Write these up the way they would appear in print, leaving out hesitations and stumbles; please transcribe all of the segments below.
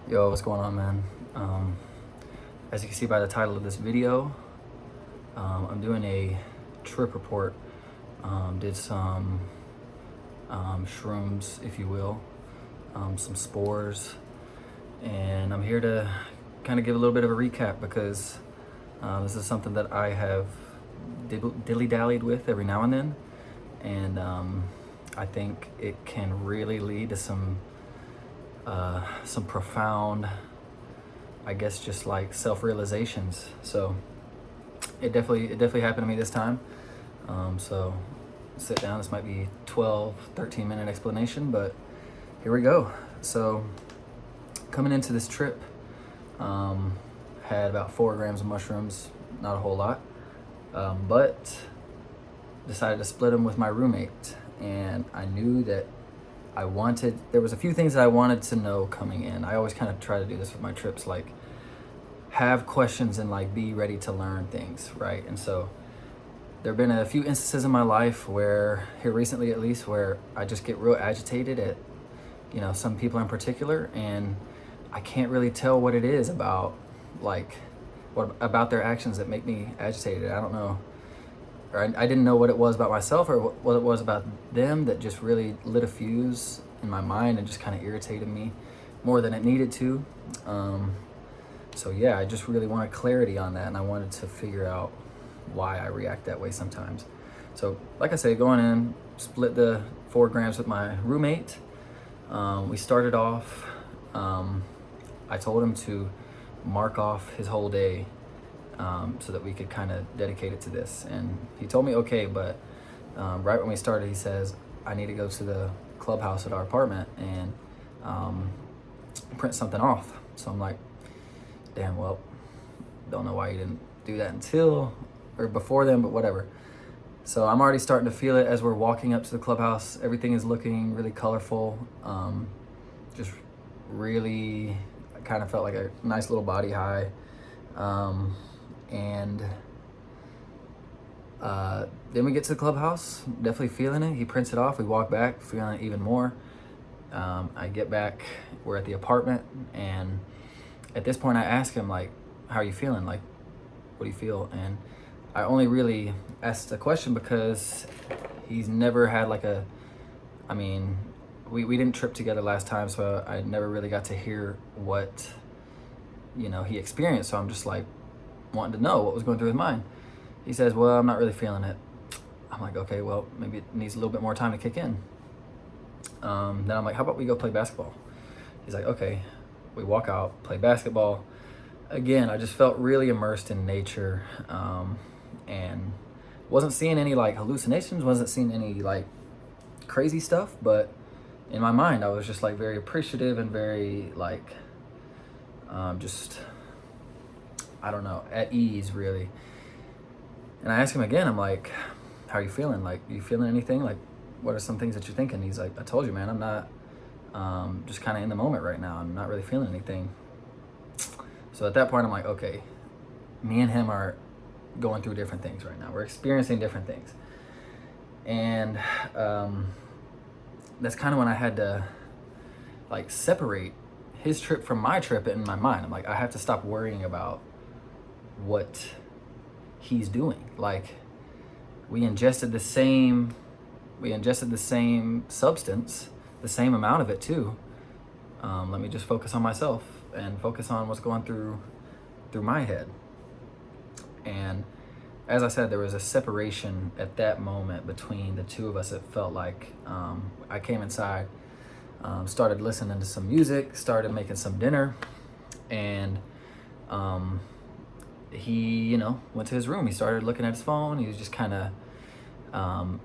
Yo, what's going on, man? As you can see by the title of this video, I'm doing a trip report. Did some shrooms, if you will, some spores, and I'm here to kind of give a little bit of a recap because this is something that I have dilly-dallied with every now and then, and I think it can really lead to some profound, I guess, just like self-realizations. So it definitely happened to me this time. So sit down. This might be 13 minute explanation, but here we go. So coming into this trip, had about 4 grams of mushrooms, not a whole lot, but decided to split them with my roommate. And I knew that there was a few things that I wanted to know coming in. I always kind of try to do this with my trips, like have questions and like be ready to learn things, right? And so there have been a few instances in my life where, here recently at least, where I just get real agitated at, some people in particular, and I can't really tell what it is about, like, what about their actions that make me agitated. I don't know, or I didn't know what it was about myself or what it was about them that just really lit a fuse in my mind and just kind of irritated me more than it needed to. So yeah, I just really wanted clarity on that, and I wanted to figure out why I react that way sometimes. So like I say, going in, split the 4 grams with my roommate. We started off, I told him to mark off his whole day so that we could kind of dedicate it to this. And he told me okay, but right when we started, he says, I need to go to the clubhouse at our apartment and print something off. So I'm like, damn, well, don't know why you didn't do that before then, but whatever. So I'm already starting to feel it as we're walking up to the clubhouse. Everything is looking really colorful. Just really, I kind of felt like a nice little body high. And then we get to the clubhouse, definitely feeling it. He prints it off. We walk back, feeling it even more. I get back, we're at the apartment, and at this point I ask him, like, how are you feeling? Like, what do you feel? And I only really asked the question because he's never had we didn't trip together last time, so I never really got to hear what, he experienced. So I'm just like wanting to know what was going through his mind. He says, well, I'm not really feeling it. I'm like, okay, well, maybe it needs a little bit more time to kick in. Then I'm like, how about we go play basketball? He's like, okay. We walk out, play basketball. Again, I just felt really immersed in nature, and wasn't seeing any like hallucinations, wasn't seeing any like crazy stuff, but in my mind I was just like very appreciative and very like just, I don't know, at ease really. And I asked him again, I'm like, how are you feeling? Like, you feeling anything? Like, what are some things that you're thinking? He's like, I told you, man, I'm not just kind of in the moment right now. I'm not really feeling anything. So at that point, I'm like, okay, me and him are going through different things right now. We're experiencing different things. And that's kind of when I had to like separate his trip from my trip in my mind. I'm like, I have to stop worrying about what he's doing. Like, we ingested the same substance, the same amount of it too. Let me just focus on myself and focus on what's going through my head. And as I said, there was a separation at that moment between the two of us. It felt like I came inside, started listening to some music, started making some dinner, and he, went to his room. He started looking at his phone. He was just kind of,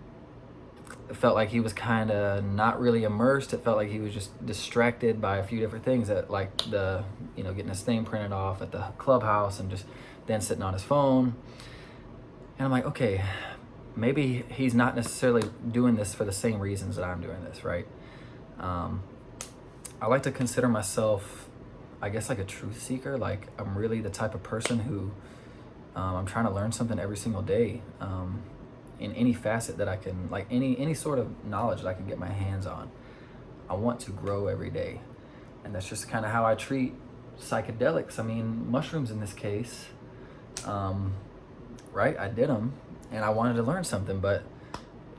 it felt like he was kind of not really immersed. It felt like he was just distracted by a few different things, that like the, getting his thing printed off at the clubhouse and just then sitting on his phone. And I'm like, okay, maybe he's not necessarily doing this for the same reasons that I'm doing this, right? I like to consider myself, I guess, like a truth seeker. Like, I'm really the type of person who I'm trying to learn something every single day. In any facet that I can, like any sort of knowledge that I can get my hands on. I want to grow every day. And that's just kind of how I treat psychedelics. I mean, mushrooms in this case, right? I did them and I wanted to learn something, but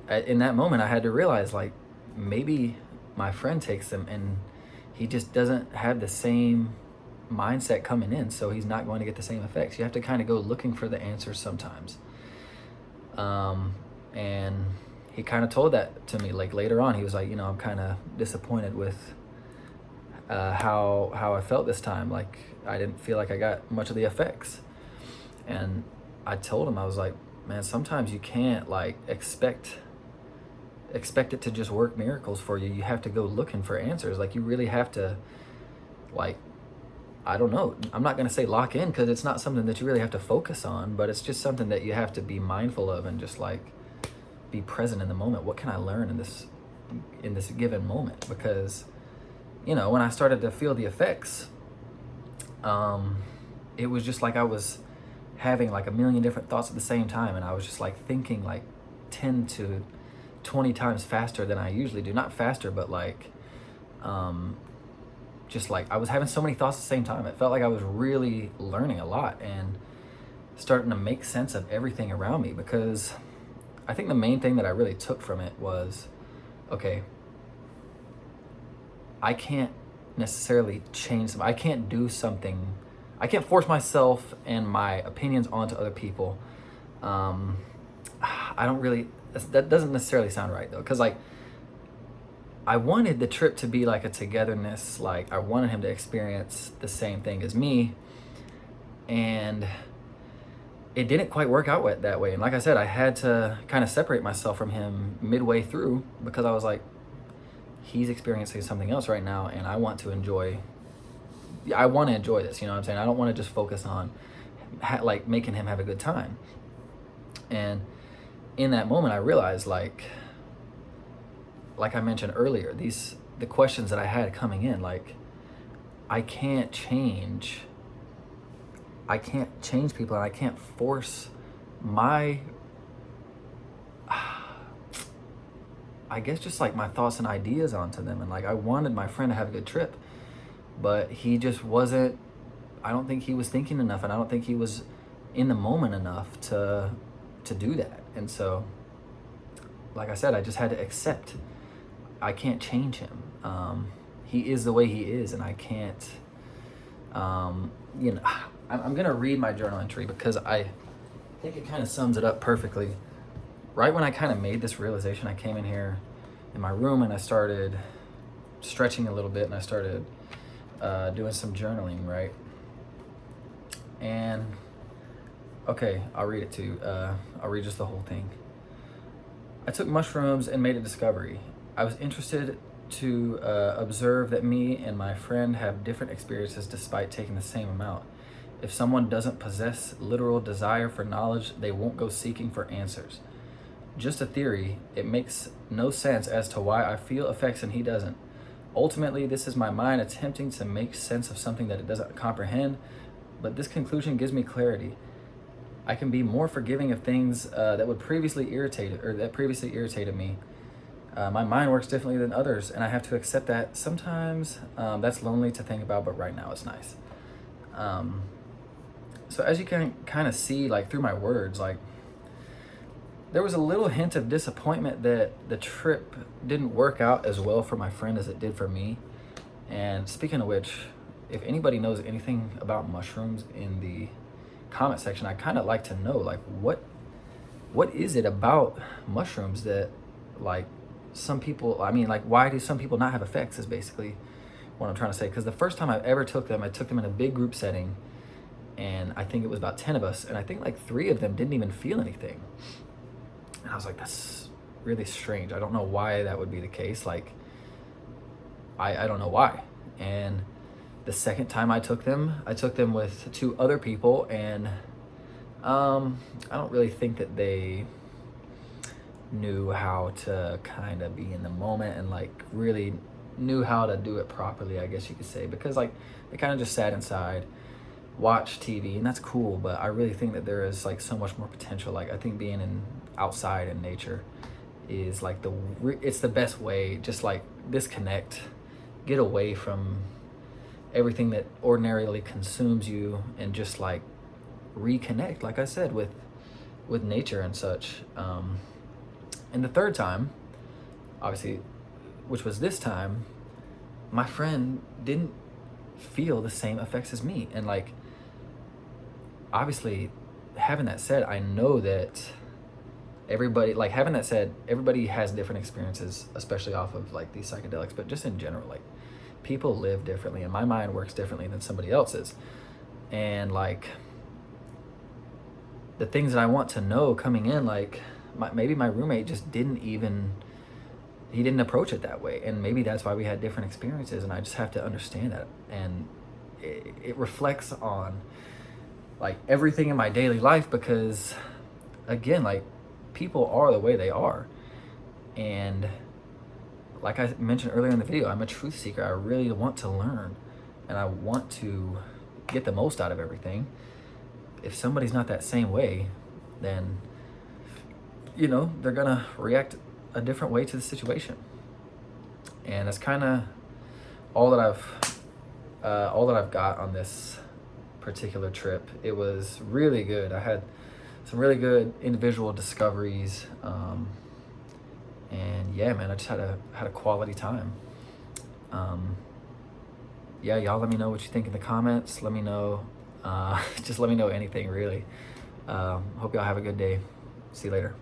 in that moment, I had to realize like maybe my friend takes them and he just doesn't have the same mindset coming in, so he's not going to get the same effects. You have to kind of go looking for the answers sometimes. And he kind of told that to me like later on. He was like, I'm kind of disappointed with how I felt this time. Like I didn't feel like I got much of the effects. And I told him, I was like, man, sometimes you can't like expect it to just work miracles for you. You have to go looking for answers. Like you really have to, like, I don't know, I'm not going to say lock in because it's not something that you really have to focus on, but it's just something that you have to be mindful of and just like be present in the moment. What can I learn in this given moment? Because when I started to feel the effects, it was just like I was having like a million different thoughts at the same time, and I was just like thinking like 10 to 20 times faster than I usually do. Not faster, but like just like I was having so many thoughts at the same time. It felt like I was really learning a lot and starting to make sense of everything around me, because I think the main thing that I really took from it was, okay, I can't necessarily change them. I can't do something. I can't force myself and my opinions onto other people. I don't really, that doesn't necessarily sound right though. Cause like, I wanted the trip to be like a togetherness. Like I wanted him to experience the same thing as me. And it didn't quite work out that way. And like I said, I had to kind of separate myself from him midway through, because I was like, he's experiencing something else right now, and I want to enjoy this, you know what I'm saying? I don't want to just focus on like making him have a good time. And in that moment, I realized like I mentioned earlier, the questions that I had coming in, like I can't change people, and I can't force my, I guess just like my thoughts and ideas onto them. And like I wanted my friend to have a good trip, but he just wasn't, I don't think he was thinking enough, and I don't think he was in the moment enough to do that. And so, like I said, I just had to accept I can't change him. He is the way he is, and I can't, I'm gonna read my journal entry because I think it kind of sums it up perfectly. Right when I kind of made this realization, I came in here in my room and I started stretching a little bit, and I started doing some journaling, right? And okay, I'll read it to you. I'll read just the whole thing. I took mushrooms and made a discovery. I was interested to observe that me and my friend have different experiences despite taking the same amount. If someone doesn't possess literal desire for knowledge, they won't go seeking for answers. Just a theory, it makes no sense as to why I feel effects and he doesn't. Ultimately, this is my mind attempting to make sense of something that it doesn't comprehend, but this conclusion gives me clarity. I can be more forgiving of things that previously irritated me. My mind works differently than others, and I have to accept that. Sometimes that's lonely to think about, but right now it's nice. So as you can kind of see, like through my words, like there was a little hint of disappointment that the trip didn't work out as well for my friend as it did for me. And speaking of which, if anybody knows anything about mushrooms in the comment section, I kind of like to know, like what is it about mushrooms that like some people, I mean, like why do some people not have effects is basically what I'm trying to say. Because the first time I ever took them, I took them in a big group setting, and I think it was about 10 of us, and I think like 3 of them didn't even feel anything. And I was like, that's really strange. I don't know why that would be the case. Like, I don't know why. And the second time I took them with 2 other people, and I don't really think that they knew how to kind of be in the moment and like really knew how to do it properly, I guess you could say, because like they kind of just sat inside, watched TV, and that's cool, but I really think that there is like so much more potential. Like I think being outside in nature is like it's the best way. Just like disconnect, get away from everything that ordinarily consumes you, and just like reconnect, like I said, with nature and such. And the third time, obviously, which was this time, my friend didn't feel the same effects as me. And like, obviously, having that said, I know that everybody has different experiences, especially off of like these psychedelics, but just in general, like, people live differently, and my mind works differently than somebody else's. And like, the things that I want to know coming in, like, maybe my roommate just he didn't approach it that way, and maybe that's why we had different experiences, and I just have to understand that. And it reflects on like everything in my daily life, because again, like, people are the way they are. And like I mentioned earlier in the video, I'm a truth seeker. I really want to learn, and I want to get the most out of everything. If somebody's not that same way, then, you know, they're gonna react a different way to the situation. And that's kind of all that I've got on this particular trip. It was really good. I had some really good individual discoveries, and yeah, man, I just had a quality time. Yeah, y'all, let me know what you think in the comments. Let me know, just let me know anything, really. Hope y'all have a good day. See you later.